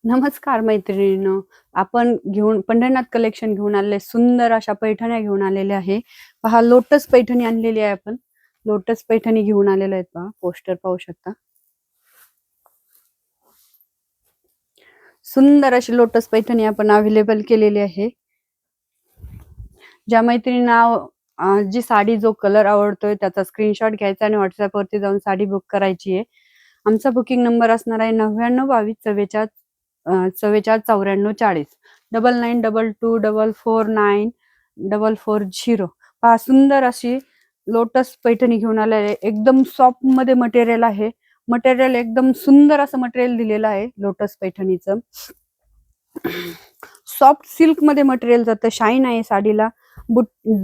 नमस्कार मैत्रिणींनो. आपण पंढरनाथ कलेक्शन घेऊन आलेले सुंदर अशा पैठण्या घेऊन आलेल्या आहे. पहा, लोटस पैठणी आणलेली आहे आपण. लोटस पैठणी घेऊन आलेलो आहेत. पहा, पोस्टर पाहू शकता. सुंदर अशी लोटस पैठणी आपण अवेलेबल केलेली आहे. ज्या मैत्रिणींना जी साडी जो कलर आवडतोय त्याचा स्क्रीनशॉट घ्यायचा आणि व्हॉट्सअप वरती जाऊन साडी बुक करायची आहे. आमचा बुकिंग नंबर असणार आहे 9922444440 992224494440. पहा, सुंदर अशी लोटस पैठणी घेऊन आलेले. एकदम सॉफ्ट मध्ये मटेरियल आहे. मटेरियल एकदम सुंदर असं मटेरियल दिलेलं आहे लोटस पैठणीचं. सॉफ्ट सिल्क मध्ये मटेरियल जातं. शाईन आहे साडीला.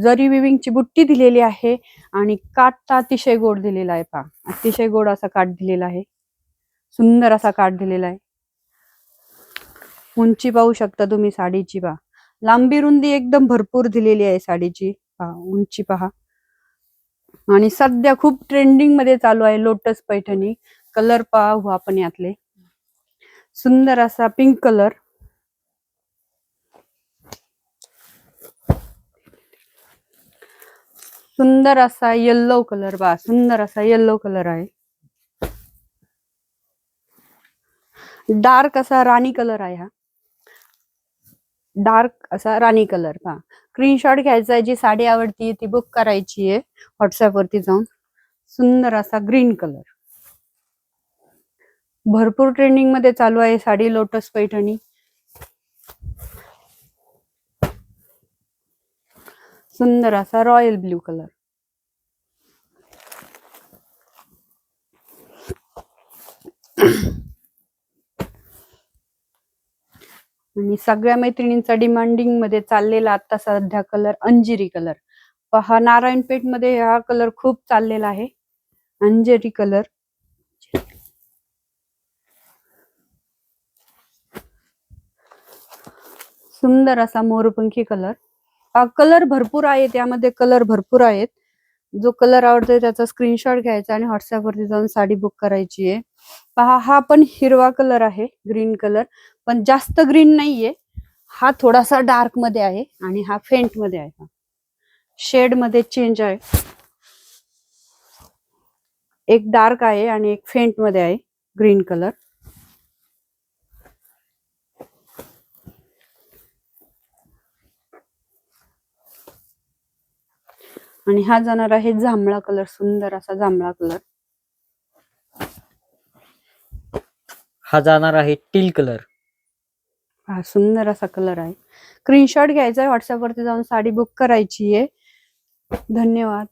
जरी विविंगची बुट्टी दिलेली आहे आणि काठ अतिशय गोड दिलेला आहे. पहा, अतिशय गोड असा काठ दिलेला आहे. सुंदर असा काठ दिलेला आहे. उंची पाहू शकता तुम्ही साडीची. पहा, लांबी रुंदी एकदम भरपूर दिलेली आहे साडीची. पहा, उंची पहा. आणि सध्या खूप ट्रेंडिंग मध्ये चालू आहे लोटस पैठणी. कलर पाहू आपण यातले. सुंदर असा पिंक कलर, सुंदर असा येल्लो कलर. पहा, सुंदर असा येल्लो कलर आहे. डार्क असा राणी कलर आहे. हा डार्क असा राणी कलर. पहा, स्क्रीनशॉट घ्यायचा आहे. जी साडी आवडती ती बुक करायची आहे व्हॉट्सअप वरती जाऊन. सुंदर असा ग्रीन कलर. भरपूर ट्रेंडिंग मध्ये चालू आहे साडी लोटस पैठणी. सुंदर असा रॉयल ब्ल्यू कलर. आणि सगळ्या मैत्रिणींचा डिमांडिंग मध्ये चाललेला आता सध्या कलर अंजिरी कलर. पहा, नारायणपेठ मध्ये हा कलर खूप चाललेला आहे, अंजिरी कलर. सुंदर असा मोरपंखी कलर. कलर भरपूर आहे, त्यामध्ये कलर भरपूर आहेत. जो कलर आवडतोय त्याचा स्क्रीनशॉट घ्यायचा आणि व्हॉट्सअप वरती जाऊन साडी बुक करायची आहे. पहा, हा पण हिरवा कलर आहे, ग्रीन कलर. पण जास्त ग्रीन नाहीये. हा थोडासा डार्क मध्ये आहे आणि हा फेंट मध्ये आहे. शेड मध्ये चेंज आहे. एक डार्क आहे आणि एक फेंट मध्ये आहे ग्रीन कलर. आणि हा जाणार आहे जांभळा कलर. सुंदर असा जांभळा कलर. हा जाणार आहे टील कलर. हा सुंदर असा कलर आहे. स्क्रीनशॉट घ्यायचा आहे, व्हॉट्सअप वरती जाऊन साडी बुक करायची आहे. धन्यवाद.